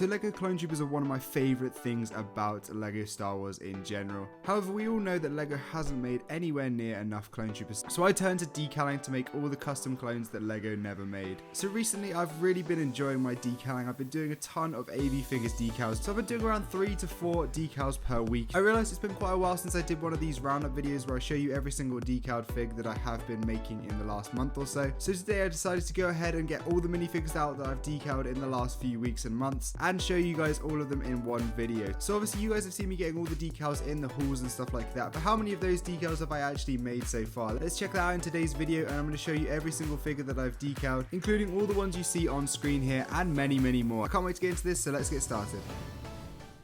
So Lego clone troopers are one of my favourite things about Lego Star Wars in general. However, we all know that Lego hasn't made anywhere near enough clone troopers, so I turned to decaling to make all the custom clones that Lego never made. So recently I've really been enjoying my decaling. I've been doing a ton of AV figures decals, so I've been doing around 3 to 4 decals per week. I realised it's been quite a while since I did one of these roundup videos where I show you every single decaled fig that I have been making in the last month or so. So today I decided to go ahead and get all the minifigs out that I've decaled in the last few weeks and months, and show you guys all of them in one video. So obviously you guys have seen me getting all the decals in the hauls and stuff like that, but how many of those decals have I actually made so far? Let's check that out in today's video, and I'm going to show you every single figure that I've decaled, including all the ones you see on screen here and many more. I can't wait to get into this, so let's get started.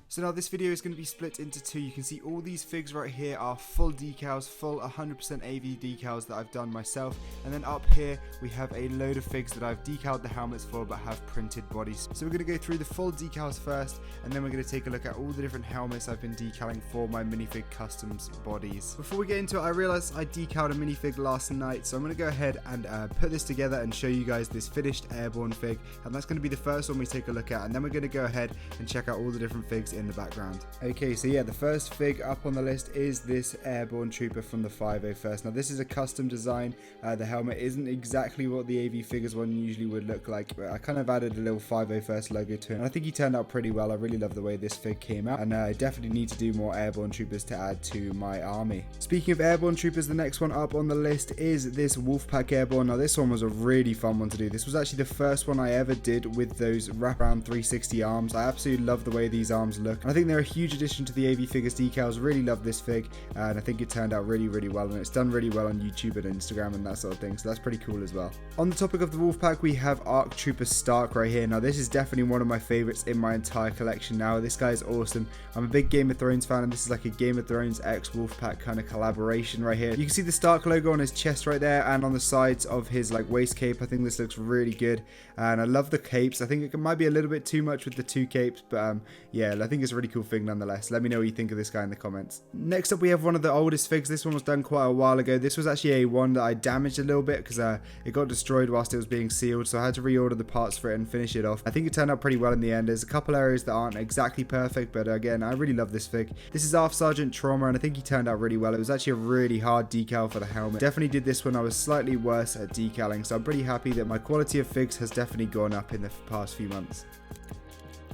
So now this video is going to be split into two. You can see all these figs right here are full decals, full 100% AV decals that I've done myself, and then up here we have a load of figs that I've decaled the helmets for but have printed bodies. So we're going to go through the full decals first, and then we're going to take a look at all the different helmets I've been decaling for my minifig customs bodies. Before we get into it, I realized I decaled a minifig last night, so I'm going to go ahead and put this together and show you guys this finished airborne fig, and that's going to be the first one we take a look at, and then we're going to go ahead and check out all the different figs in the background. Okay, so yeah, the first fig up on the list is this airborne trooper from the 501st. Now this is a custom design. The helmet isn't exactly what the AV figures one usually would look like, but I kind of added a little 501st logo to it, and I think he turned out pretty well. I really love the way this fig came out, and I definitely need to do more airborne troopers to add to my army. Speaking of airborne troopers, the next one up on the list is this Wolfpack airborne. Now this one was a really fun one to do. This was actually the first one I ever did with those wraparound 360 arms. I absolutely love the way these arms look, and I think they're a huge addition to the AV figures decals. Really love this fig, and I think it turned out really well, and it's done really well on YouTube and Instagram and that sort of thing, so that's pretty cool as well. On the topic of the Wolfpack, we have Arc Trooper Stark right here. Now this is definitely one of my favorites in my entire collection now. This guy is awesome. I'm a big Game of Thrones fan, and this is like a Game of Thrones x Wolfpack kind of collaboration right here. You can see the Stark logo on his chest right there, and on the sides of his like waist cape. I think this looks really good, and I love the capes. I think it might be a little bit too much with the two capes, but yeah, I think it's a really cool fig nonetheless. Let me know what you think of this guy in the comments. Next up, we have one of the oldest figs. This one was done quite a while ago. This was actually a one that I damaged a little bit because it got destroyed whilst it was being sealed, so I had to reorder the parts for it and finish it off. I think it turned out pretty well in the end. There's a couple areas that aren't exactly perfect, but again, I really love this fig. This is Aft Sergeant Trauma, and I think he turned out really well. It was actually a really hard decal for the helmet. Definitely did this when I was slightly worse at decaling, so I'm pretty happy that my quality of figs has definitely gone up in the past few months.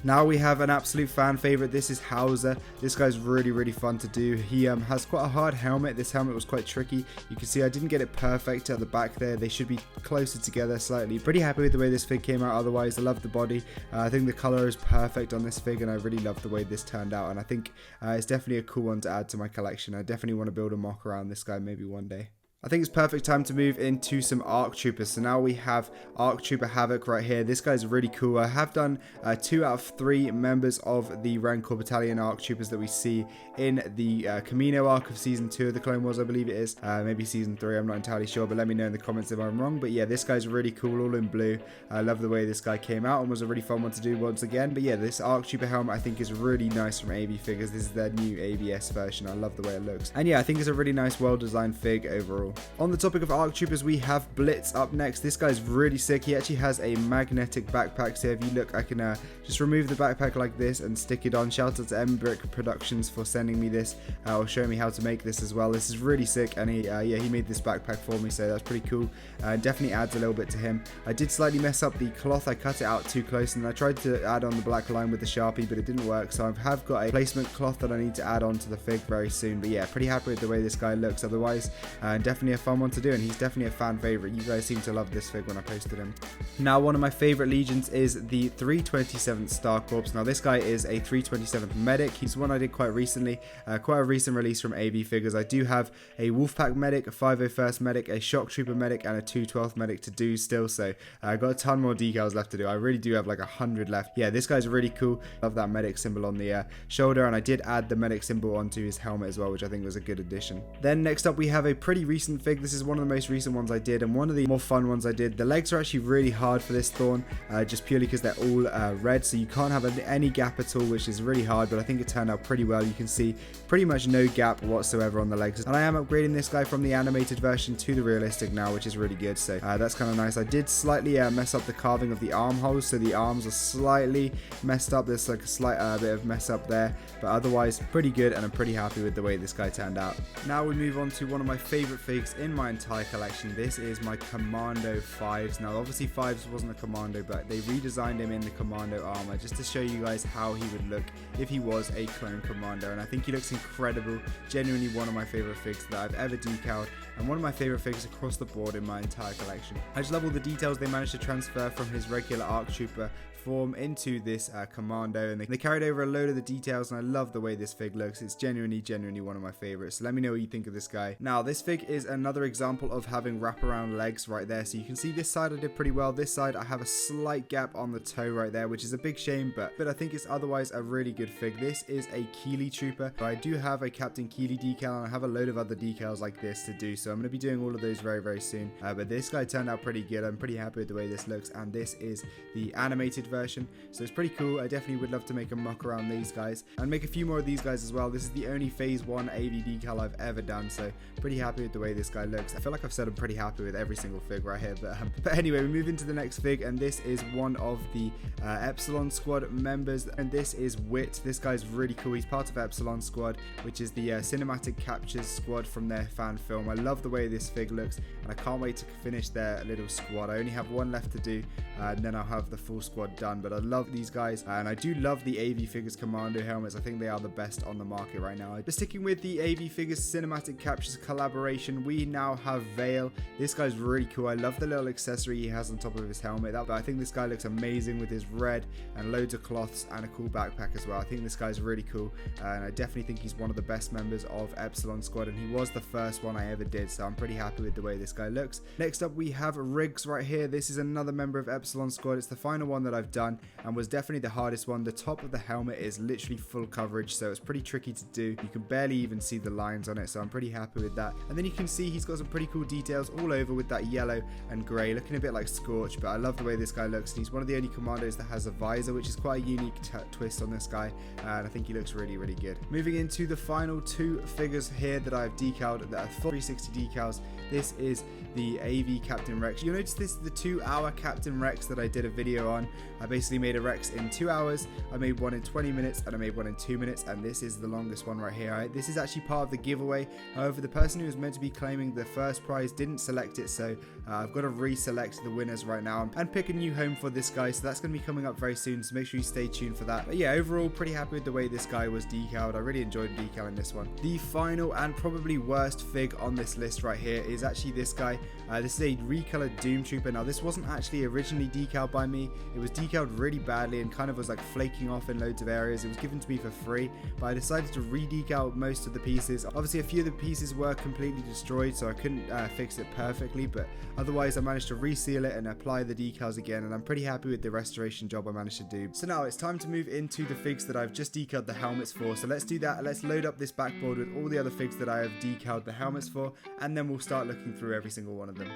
Now we have an absolute fan favorite. This is Hauser. This guy's really fun to do. He has quite a hard helmet. This helmet was quite tricky. You can see I didn't get it perfect at the back there. They should be closer together slightly. Pretty happy with the way this fig came out otherwise. I love the body. I think the color is perfect on this fig, and I really love the way this turned out, and I think it's definitely a cool one to add to my collection. I definitely want to build a mock around this guy maybe one day. I think it's perfect time to move into some ARC Troopers. So now we have ARC Trooper Havoc right here. This guy's really cool. I have done 2 out of 3 members of the Rancor Battalion ARC Troopers that we see in the Camino arc of Season 2 of the Clone Wars, I believe it is. Maybe Season 3, I'm not entirely sure, but let me know in the comments if I'm wrong. But yeah, this guy's really cool, all in blue. I love the way this guy came out and was a really fun one to do once again. But yeah, this ARC Trooper helmet I think is really nice from AV Figures. This is their new AVS version. I love the way it looks. And yeah, I think it's a really nice, well-designed fig overall. On the topic of ARC Troopers, we have Blitz up next. This guy's really sick. He actually has a magnetic backpack. So if you look, I can just remove the backpack like this and stick it on. Shout out to Embrick Productions for sending me this or showing me how to make this as well. This is really sick, and he made this backpack for me, so that's pretty cool. Definitely adds a little bit to him. I did slightly mess up the cloth. I cut it out too close, and I tried to add on the black line with the Sharpie, but it didn't work. So I have got a placement cloth that I need to add on to the fig very soon. But yeah, pretty happy with the way this guy looks otherwise. Definitely a fun one to do, and he's definitely a fan favorite. You guys seem to love this fig when I posted him. Now, one of my favorite legions is the 327th Star Corps. Now this guy is a 327th medic. He's one I did quite recently, quite a recent release from AV Figures. I do have a Wolfpack medic, a 501st medic, a Shock Trooper medic, and a 212th medic to do still, so I got a ton more decals left to do. I really do have like 100 left. Yeah, this guy's really cool. Love that medic symbol on the shoulder, and I did add the medic symbol onto his helmet as well, which I think was a good addition. Then next up we have a pretty recent recent fig. This is one of the most recent ones I did, and one of the more fun ones I did. The legs are actually really hard for this thorn, just purely because they're all red, so you can't have any gap at all, which is really hard, but I think it turned out pretty well. You can see pretty much no gap whatsoever on the legs, and I am upgrading this guy from the animated version to the realistic now, which is really good, so that's kind of nice. I did slightly mess up the carving of the armholes, so the arms are slightly messed up. There's like a slight bit of mess up there, but otherwise pretty good, and I'm pretty happy with the way this guy turned out. Now we move on to one of my favorite figs in my entire collection. This is my Commando 5s. Now obviously 5s wasn't a Commando, but they redesigned him in the Commando armor just to show you guys how he would look if he was a clone Commando, and I think he looks incredible. Genuinely one of my favorite figs that I've ever decaled, and one of my favorite figs across the board in my entire collection. I just love all the details they managed to transfer from his regular ARC Trooper form into this Commando, and they carried over a load of the details, and I love the way this fig looks. It's genuinely one of my favorites. So let me know what you think of this guy. Now this fig is another example of having wraparound legs right there, so you can see this side I did pretty well. This side I have a slight gap on the toe right there, which is a big shame, but I think it's otherwise a really good fig. This is a Keeley Trooper, but I do have a Captain Keeley decal, and I have a load of other decals like this to do, so I'm going to be doing all of those very soon, but this guy turned out pretty good. I'm pretty happy with the way this looks, and this is the animated version, so it's pretty cool. I definitely would love to make a muck around these guys and make a few more of these guys as well. This is the only phase 1 AV decal I've ever done, so pretty happy with the way this guy looks. I feel like I've said I'm pretty happy with every single fig right here, but anyway, we move into the next fig, and this is one of the Epsilon Squad members, and this is Wit. This guy's really cool. He's part of Epsilon Squad, which is the cinematic captures squad from their fan film. I love the way this fig looks, and I can't wait to finish their little squad. I only have one left to do, and then I'll have the full squad done, but I love these guys, and I do love the AV Figures Commando helmets. I think they are the best on the market right now. But sticking with the AV Figures Cinematic Captures collaboration, we now have Vale. This guy's really cool. I love the little accessory he has on top of his helmet, but I think this guy looks amazing with his red and loads of cloths and a cool backpack as well. I think this guy's really cool, and I definitely think he's one of the best members of Epsilon Squad, and he was the first one I ever did, so I'm pretty happy with the way this guy looks. Next up we have Riggs right here. This is another member of Epsilon Squad. It's the final one that I've done, and was definitely the hardest one. The top of the helmet is literally full coverage, so it's pretty tricky to do. You can barely even see the lines on it, so I'm pretty happy with that. And then you can see he's got some pretty cool details all over with that yellow and grey, looking a bit like Scorch, but I love the way this guy looks, and he's one of the only commandos that has a visor, which is quite a unique twist on this guy, and I think he looks really good. Moving into the final two figures here that I've decaled, that are full 360 decals. This is the AV Captain Rex. You'll notice this is the 2-hour Captain Rex that I did a video on. I basically made a Rex in 2 hours, I made one in 20 minutes, and I made one in 2 minutes, and this is the longest one right here. This is actually part of the giveaway. However, the person who was meant to be claiming the first prize didn't select it, so I've got to reselect the winners right now and pick a new home for this guy, so that's going to be coming up very soon, so make sure you stay tuned for that. But yeah, overall pretty happy with the way this guy was decaled. I really enjoyed decaling this one. The final and probably worst fig on this list right here is actually this guy. This is a recolored Doom Trooper. Now this wasn't actually originally decaled by me. It was decaled really badly and kind of was like flaking off in loads of areas. It was given to me for free, but I decided to re-decal most of the pieces. Obviously a few of the pieces were completely destroyed, so I couldn't fix it perfectly, but otherwise I managed to reseal it and apply the decals again, and I'm pretty happy with the restoration job I managed to do. So now it's time to move into the figs that I've just decaled the helmets for. So let's do that. Let's load up this backboard with all the other figs that I have decaled the helmets for, and then we'll start looking through every single one of them.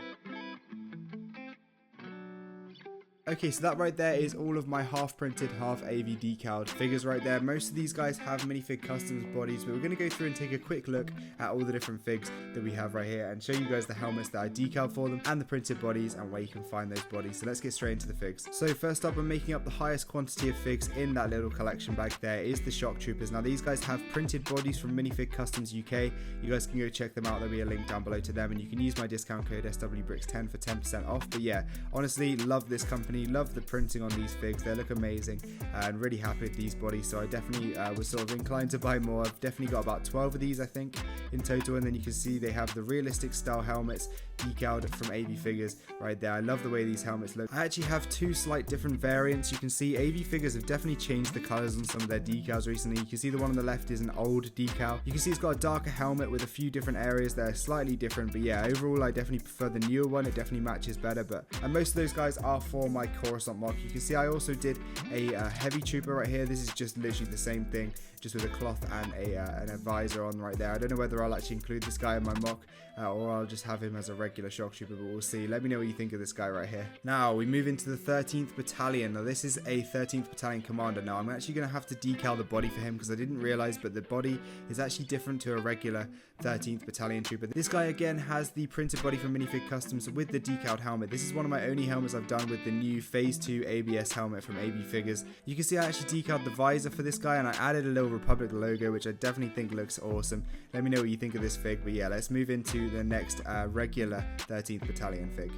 Okay, so that right there is all of my half printed, half AV decaled figures right there. Most of these guys have minifig customs bodies, but we're going to go through and take a quick look at all the different figs that we have right here and show you guys the helmets that I decaled for them and the printed bodies and where you can find those bodies. So let's get straight into the figs. So first up, I'm making up the highest quantity of figs in that little collection bag there is the Shock Troopers. Now these guys have printed bodies from Minifig Customs UK. You guys can go check them out. There'll be a link down below to them, and you can use my discount code SWBricks10 for 10% off. But yeah, honestly, love this company. Love the printing on these figs. They look amazing, and really happy with these bodies, so I definitely was sort of inclined to buy more. I've definitely got about 12 of these I think in total, and then you can see they have the realistic style helmets decaled from AV Figures right there. I love the way these helmets look. I actually have two slight different variants. You can see AV Figures have definitely changed the colors on some of their decals recently. You can see the one on the left is an old decal. You can see it's got a darker helmet with a few different areas that are slightly different, but yeah, overall I definitely prefer the newer one. It definitely matches better, and most of those guys are for my my Coruscant mock. You can see I also did a heavy trooper right here. This is just literally the same thing, just with a cloth and a visor on right there. I don't know whether I'll actually include this guy in my mock or I'll just have him as a regular shock trooper, but we'll see. Let me know what you think of this guy right here. Now we move into the 13th Battalion. Now this is a 13th Battalion commander. Now I'm actually going to have to decal the body for him because I didn't realize, but the body is actually different to a regular 13th Battalion trooper. This guy again has the printed body from Minifig Customs with the decaled helmet. This is one of my only helmets I've done with the new Phase 2 ABS helmet from AB Figures. You can see I actually decaled the visor for this guy and I added a little Republic logo, which I definitely think looks awesome. Let me know what you think of this fig, but yeah, let's move into the next regular 13th Battalion fig.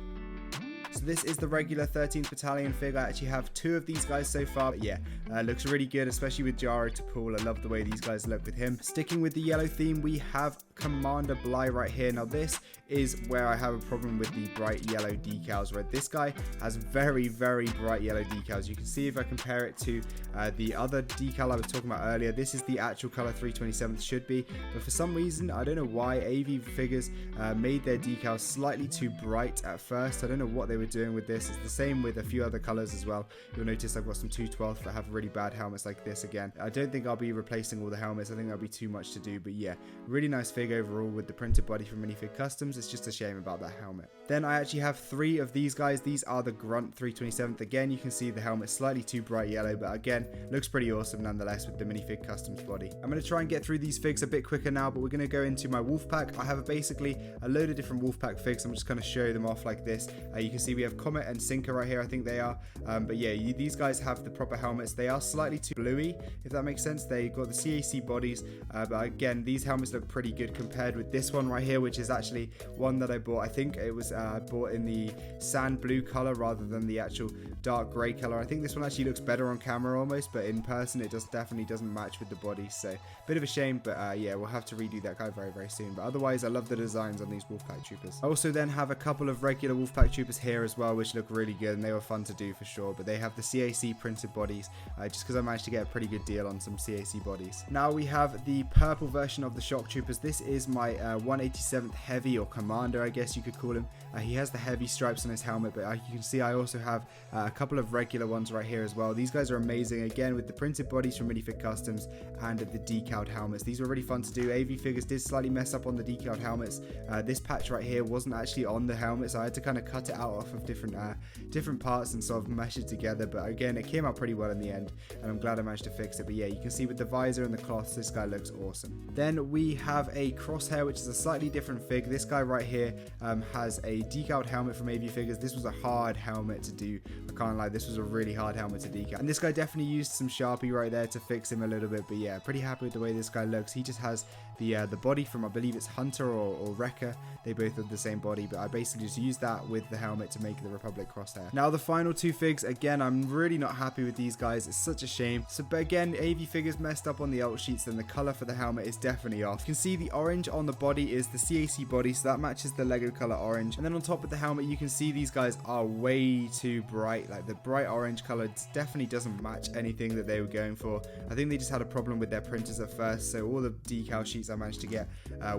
So this is the regular 13th Battalion fig. I actually have 2 of these guys so far, but yeah, looks really good, especially with Jaro to pull. I love the way these guys look with him. Sticking with the yellow theme, we have Commander Bly right here. Now this is where I have a problem with the bright yellow decals, right? This guy has very, very bright yellow decals. You can see if I compare it to the other decal I was talking about earlier, this is the actual color 327th should be, but for some reason, I don't know why, AV Figures made their decals slightly too bright at first. I don't know what they were doing with this. It's the same with a few other colors as well. You'll notice I've got some 212th that have really bad helmets like this again. I don't think I'll be replacing all the helmets. I think that'll be too much to do, but yeah, really nice fig overall with the printed body from Minifig Customs. It's just a shame about that helmet. Then I actually have 3 of these guys. These are the Grunt 327th. Again, you can see the helmet slightly too bright yellow, but again, looks pretty awesome nonetheless with the Minifig Customs body. I'm going to try and get through these figs a bit quicker now, but we're going to go into my wolf pack. I have basically a load of different wolf pack figs. I'm just going to show them off like this. You can see we have Comet and Sinker right here, I think they are. But yeah, these guys have the proper helmets. They are slightly too bluey, if that makes sense. They got the CAC bodies, but again, these helmets look pretty good compared with this one right here, which is actually one that I bought. I think it was bought in the sand blue color rather than the actual dark gray color. I think this one actually looks better on camera almost, but in person it just definitely doesn't match with the body, so bit of a shame, but yeah, we'll have to redo that guy very, very soon. But otherwise, I love the designs on these Wolfpack Troopers. I also then have a couple of regular Wolfpack Troopers here as well, which look really good, and they were fun to do for sure, but they have the CAC printed bodies, just because I managed to get a pretty good deal on some CAC bodies. Now we have the purple version of the Shock Troopers. This is my 187th Heavy, or Commander, I guess you could call him. He has the heavy stripes on his helmet, but you can see I also have a couple of regular ones right here as well. These guys are amazing, again with the printed bodies from Minifig Customs and the decaled helmets. These were really fun to do. AV Figures did slightly mess up on the decaled helmets. This patch right here wasn't actually on the helmet, so I had to kind of cut it out off of different parts and sort of mesh it together, but again, it came out pretty well in the end, and I'm glad I managed to fix it. But yeah, you can see with the visor and the cloths, this guy looks awesome. Then we have a Crosshair, which is a slightly different fig. This guy right here has a decaled helmet from AV Figures. This was a hard helmet to do, I can't lie, this was a really hard helmet to decal, and this guy definitely used some Sharpie right there to fix him a little bit, but yeah, pretty happy with the way this guy looks. He just has the body from, I believe it's Hunter or Wrecker. They both have the same body, but I basically just used that with the helmet to make the Republic Crosshair. Now the final 2 figs, again, I'm really not happy with these guys. It's such a shame. So, but again, AV Figures messed up on the alt sheets, and the color for the helmet is definitely off. You can see the orange on the body is the CAC body, so that matches the Lego color orange. And then on top of the helmet, you can see these guys are way too bright. Like the bright orange color definitely doesn't match anything that they were going for. I think they just had a problem with their printers at first, so all the decal sheets I managed to get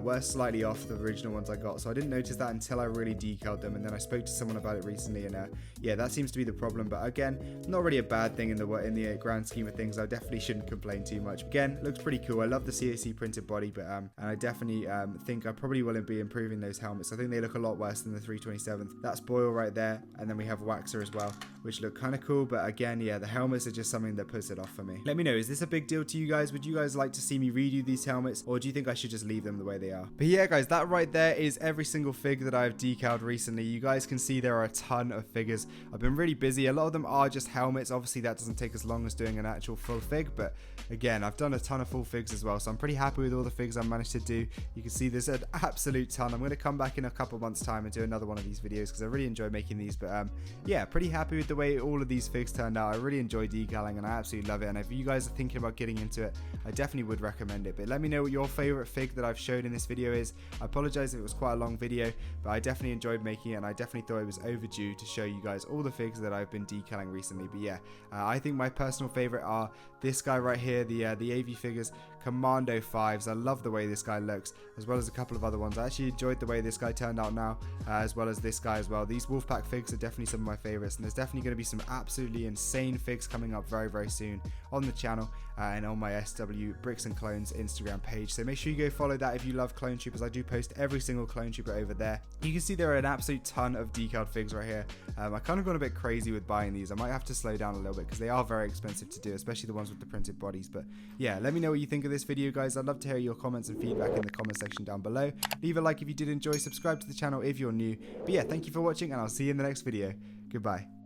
were slightly off the original ones I got, so I didn't notice that until I really decaled them, and then I spoke to someone about it recently, and yeah, that seems to be the problem. But again, not really a bad thing in the grand scheme of things. I definitely shouldn't complain too much. Again, looks pretty cool. I love the CAC printed body, but and I definitely think I probably will be improving those helmets. I think they look a lot worse than the 327th. That's Boyle right there, and then we have Waxer as well, which look kind of cool, but again, yeah, the helmets are just something that puts it off for me. Let me know, is this a big deal to you guys? Would you guys like to see me redo these helmets, or do you think I should just leave them the way they are? But yeah, guys, that right there is every single fig that I've decaled recently. You guys can see there are a ton of figures. I've been really busy. A lot of them are just helmets. Obviously, that doesn't take as long as doing an actual full fig, but again, I've done a ton of full figs as well, so I'm pretty happy with all the figs I've managed to do. You can see there's an absolute ton. I'm going to come back in a couple months time and do another one of these videos because I really enjoy making these, but yeah, pretty happy with the way all of these figs turned out. I really enjoy decaling and I absolutely love it, and if you guys are thinking about getting into it, I definitely would recommend it. But let me know what your favorite fig that I've showed in this video is. I apologize if it was quite a long video, but I definitely enjoyed making it, and I definitely thought it was overdue to show you guys all the figs that I've been decaling recently. But yeah, I think my personal favorite are this guy right here, the AV Figures Commando 5s. I love the way this guy looks, as well as a couple of other ones. I actually enjoyed the way this guy turned out now, as well as this guy as well. These Wolfpack figs are definitely some of my favorites, and there's definitely going to be some absolutely insane figs coming up very, very soon on the channel and on my SW Bricks and Clones Instagram page. So make sure you go follow that if you love Clone Troopers. I do post every single Clone Trooper over there. You can see there are an absolute ton of decaled figs right here. I kind of gone a bit crazy with buying these. I might have to slow down a little bit because they are very expensive to do, especially the ones with the printed bodies. But yeah, let me know what you think of this video, guys. I'd love to hear your comments and feedback in the comment section down below. Leave a like if you did enjoy, subscribe to the channel if you're new. But yeah, thank you for watching, and I'll see you in the next video. Goodbye.